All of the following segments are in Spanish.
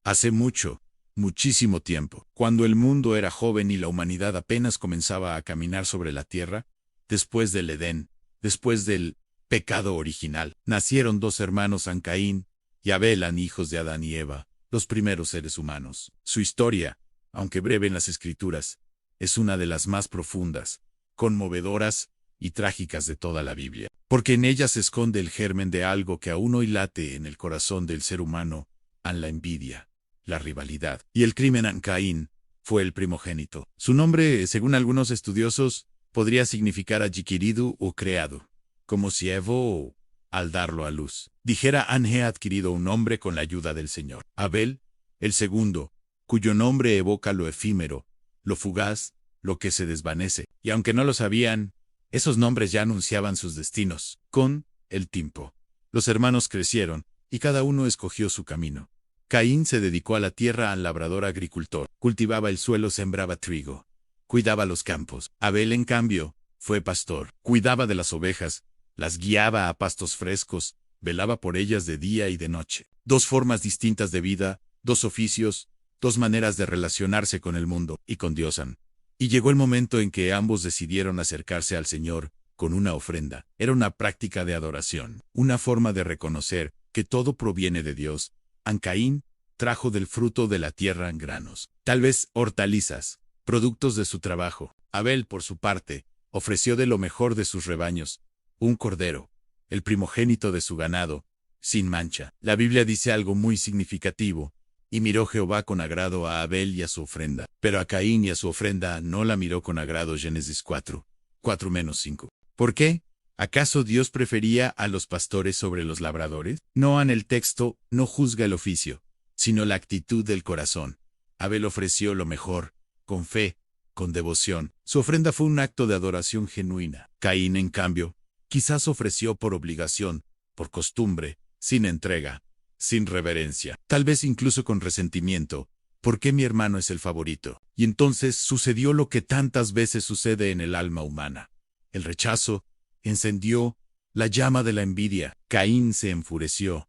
Hace mucho, muchísimo tiempo, cuando el mundo era joven y la humanidad apenas comenzaba a caminar sobre la tierra, después del Edén, después del pecado original, nacieron dos hermanos, Caín y Abel, hijos de Adán y Eva, los primeros seres humanos. Su historia, aunque breve en las Escrituras, es una de las más profundas, conmovedoras y trágicas de toda la Biblia, porque en ella se esconde el germen de algo que aún hoy late en el corazón del ser humano, la envidia, la rivalidad y el crimen. Caín fue el primogénito. Su nombre, según algunos estudiosos, podría significar adquirido o creado, como si Evo, al darlo a luz, dijera: he adquirido un nombre con la ayuda del Señor. Abel, el segundo, cuyo nombre evoca lo efímero, lo fugaz, lo que se desvanece, y aunque no lo sabían, esos nombres ya anunciaban sus destinos. Con el tiempo, los hermanos crecieron, y cada uno escogió su camino. Caín se dedicó a la tierra, al labrador agricultor, cultivaba el suelo, sembraba trigo, cuidaba los campos. Abel, en cambio, fue pastor, cuidaba de las ovejas, las guiaba a pastos frescos, velaba por ellas de día y de noche. Dos formas distintas de vida, dos oficios, dos maneras de relacionarse con el mundo y con Dios. Y llegó el momento en que ambos decidieron acercarse al Señor con una ofrenda. Era una práctica de adoración, una forma de reconocer que todo proviene de Dios. Caín trajo del fruto de la tierra en granos, tal vez hortalizas, productos de su trabajo. Abel, por su parte, ofreció de lo mejor de sus rebaños, un cordero, el primogénito de su ganado, sin mancha. La Biblia dice algo muy significativo: y miró Jehová con agrado a Abel y a su ofrenda, pero a Caín y a su ofrenda no la miró con agrado. Génesis 4:5. ¿Por qué? ¿Acaso Dios prefería a los pastores sobre los labradores? No, en el texto no juzga el oficio, sino la actitud del corazón. Abel ofreció lo mejor, con fe, con devoción. Su ofrenda fue un acto de adoración genuina. Caín, en cambio, quizás ofreció por obligación, por costumbre, sin entrega, sin reverencia, tal vez incluso con resentimiento. ¿Por qué mi hermano es el favorito? Y entonces sucedió lo que tantas veces sucede en el alma humana. El rechazo encendió la llama de la envidia. Caín se enfureció,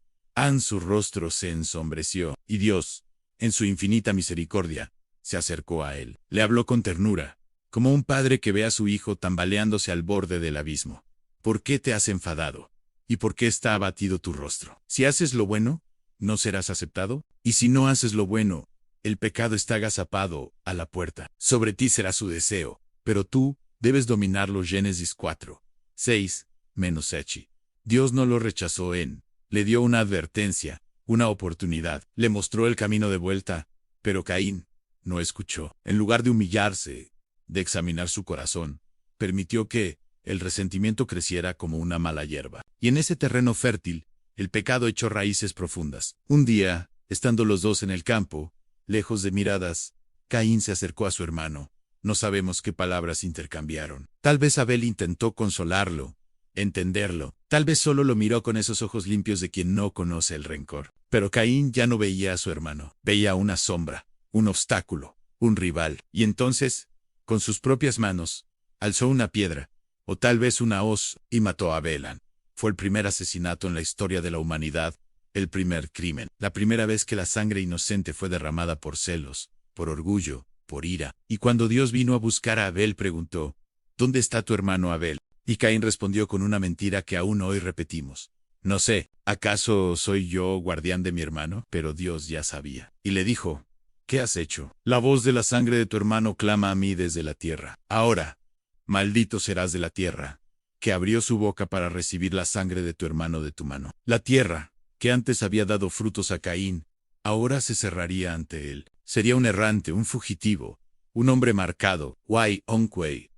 su rostro se ensombreció, y Dios, en su infinita misericordia, se acercó a él. Le habló con ternura, como un padre que ve a su hijo tambaleándose al borde del abismo. ¿Por qué te has enfadado? ¿Y por qué está abatido tu rostro? Si haces lo bueno, ¿no serás aceptado? Y si no haces lo bueno, el pecado está agazapado a la puerta. Sobre ti será su deseo, pero tú debes dominarlo. Génesis 4:6-7. Dios no lo rechazó, le dio una advertencia, una oportunidad, le mostró el camino de vuelta, pero Caín no escuchó. En lugar de humillarse, de examinar su corazón, permitió que el resentimiento creciera como una mala hierba. Y en ese terreno fértil, el pecado echó raíces profundas. Un día, estando los dos en el campo, lejos de miradas, Caín se acercó a su hermano. No sabemos qué palabras intercambiaron. Tal vez Abel intentó consolarlo, entenderlo. Tal vez solo lo miró con esos ojos limpios de quien no conoce el rencor. Pero Caín ya no veía a su hermano. Veía una sombra, un obstáculo, un rival. Y entonces, con sus propias manos, alzó una piedra, o tal vez una hoz, y mató a Abel. Fue el primer asesinato en la historia de la humanidad, el primer crimen, la primera vez que la sangre inocente fue derramada por celos, por orgullo, por ira. Y cuando Dios vino a buscar a Abel, preguntó: ¿dónde está tu hermano Abel? Y Caín respondió con una mentira que aún hoy repetimos: no sé, ¿acaso soy yo guardián de mi hermano? Pero Dios ya sabía. Y le dijo: ¿qué has hecho? La voz de la sangre de tu hermano clama a mí desde la tierra. Ahora, maldito serás de la tierra, que abrió su boca para recibir la sangre de tu hermano de tu mano. La tierra, que antes había dado frutos a Caín, ahora se cerraría ante él. Sería un errante, un fugitivo, un hombre marcado.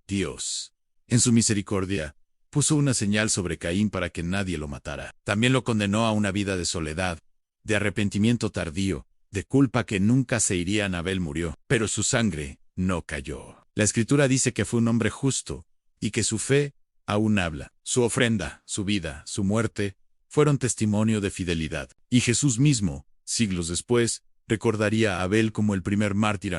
Dios, en su misericordia, puso una señal sobre Caín para que nadie lo matara. También lo condenó a una vida de soledad, de arrepentimiento tardío, de culpa que nunca se iría. Abel murió, pero su sangre no cayó. La Escritura dice que fue un hombre justo, y que su fe aún habla. Su ofrenda, su vida, su muerte, fueron testimonio de fidelidad. Y Jesús mismo, siglos después, recordaría a Abel como el primer mártir,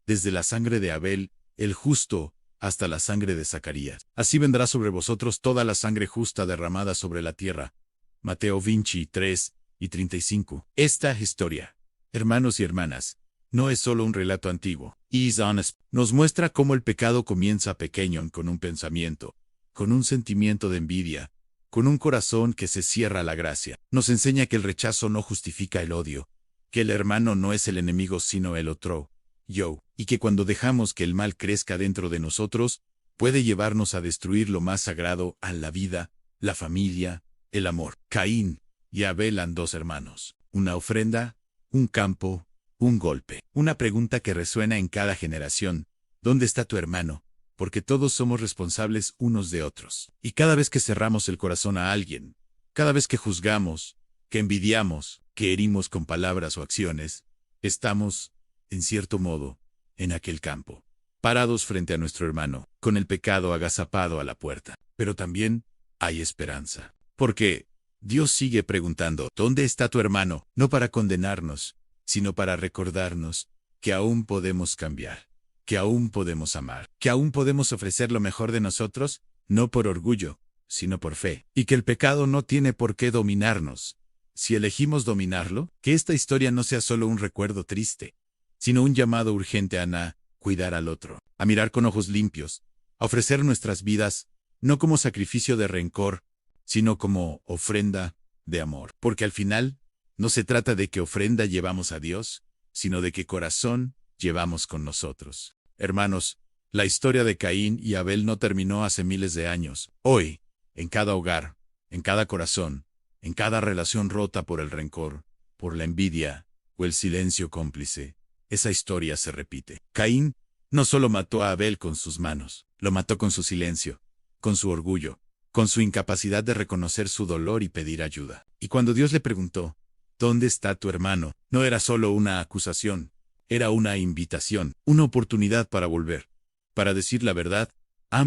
desde la sangre de Abel, el justo, hasta la sangre de Zacarías. Así vendrá sobre vosotros toda la sangre justa derramada sobre la tierra. Mateo 23:35. Esta historia Hermanos y hermanas, no es solo un relato antiguo. Is Honest nos muestra cómo el pecado comienza pequeño con un pensamiento, con un sentimiento de envidia, con un corazón que se cierra a la gracia. Nos enseña que el rechazo no justifica el odio, que el hermano no es el enemigo sino el otro, yo, y que cuando dejamos que el mal crezca dentro de nosotros, puede llevarnos a destruir lo más sagrado a la vida, la familia, el amor. Caín y Abel eran dos hermanos, una ofrenda, un campo, un golpe. Una pregunta que resuena en cada generación: ¿dónde está tu hermano? Porque todos somos responsables unos de otros. Y cada vez que cerramos el corazón a alguien, cada vez que juzgamos, que envidiamos, que herimos con palabras o acciones, estamos, en cierto modo, en aquel campo, parados frente a nuestro hermano, con el pecado agazapado a la puerta. Pero también hay esperanza. Porque Dios sigue preguntando: ¿dónde está tu hermano? No para condenarnos, sino para recordarnos que aún podemos cambiar, que aún podemos amar, que aún podemos ofrecer lo mejor de nosotros, no por orgullo, sino por fe, y que el pecado no tiene por qué dominarnos. Si elegimos dominarlo, que esta historia no sea solo un recuerdo triste, sino un llamado urgente a cuidar al otro, a mirar con ojos limpios, a ofrecer nuestras vidas, no como sacrificio de rencor, sino como ofrenda de amor. Porque al final, no se trata de qué ofrenda llevamos a Dios, sino de qué corazón llevamos con nosotros. Hermanos, la historia de Caín y Abel no terminó hace miles de años. Hoy, en cada hogar, en cada corazón, en cada relación rota por el rencor, por la envidia o el silencio cómplice, esa historia se repite. Caín no solo mató a Abel con sus manos, lo mató con su silencio, con su orgullo, con su incapacidad de reconocer su dolor y pedir ayuda. Y cuando Dios le preguntó: ¿dónde está tu hermano?, no era solo una acusación, era una invitación, una oportunidad para volver, para decir la verdad,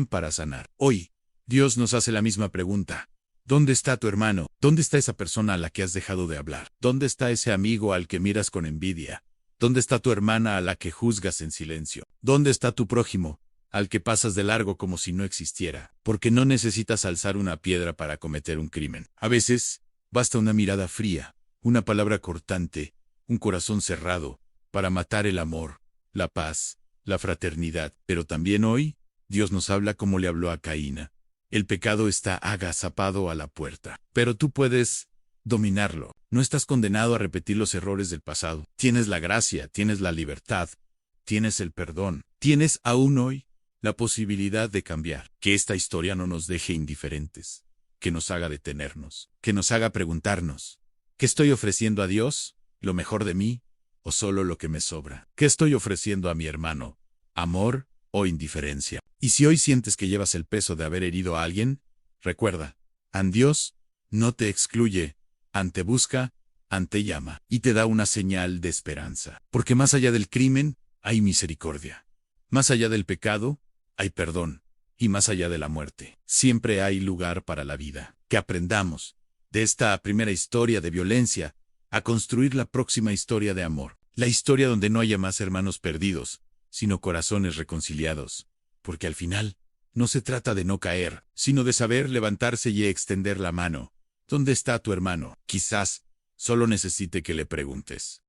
para sanar. Hoy, Dios nos hace la misma pregunta: ¿dónde está tu hermano? ¿Dónde está esa persona a la que has dejado de hablar? ¿Dónde está ese amigo al que miras con envidia? ¿Dónde está tu hermana a la que juzgas en silencio? ¿Dónde está tu prójimo, al que pasas de largo como si no existiera? Porque no necesitas alzar una piedra para cometer un crimen. A veces, basta una mirada fría, una palabra cortante, un corazón cerrado, para matar el amor, la paz, la fraternidad. Pero también hoy, Dios nos habla como le habló a Caín. El pecado está agazapado a la puerta, pero tú puedes dominarlo. No estás condenado a repetir los errores del pasado. Tienes la gracia, tienes la libertad, tienes el perdón. Tienes aún hoy la posibilidad de cambiar. Que esta historia no nos deje indiferentes, que nos haga detenernos, que nos haga preguntarnos: ¿qué estoy ofreciendo a Dios? ¿Lo mejor de mí? ¿O solo lo que me sobra? ¿Qué estoy ofreciendo a mi hermano? ¿Amor o indiferencia? Y si hoy sientes que llevas el peso de haber herido a alguien, recuerda: Dios no te excluye, te busca, te llama, y te da una señal de esperanza. Porque más allá del crimen, hay misericordia. Más allá del pecado, hay perdón. Y más allá de la muerte, siempre hay lugar para la vida. Que aprendamos de esta primera historia de violencia a construir la próxima historia de amor. La historia donde no haya más hermanos perdidos, sino corazones reconciliados. Porque al final, no se trata de no caer, sino de saber levantarse y extender la mano. ¿Dónde está tu hermano? Quizás solo necesite que le preguntes.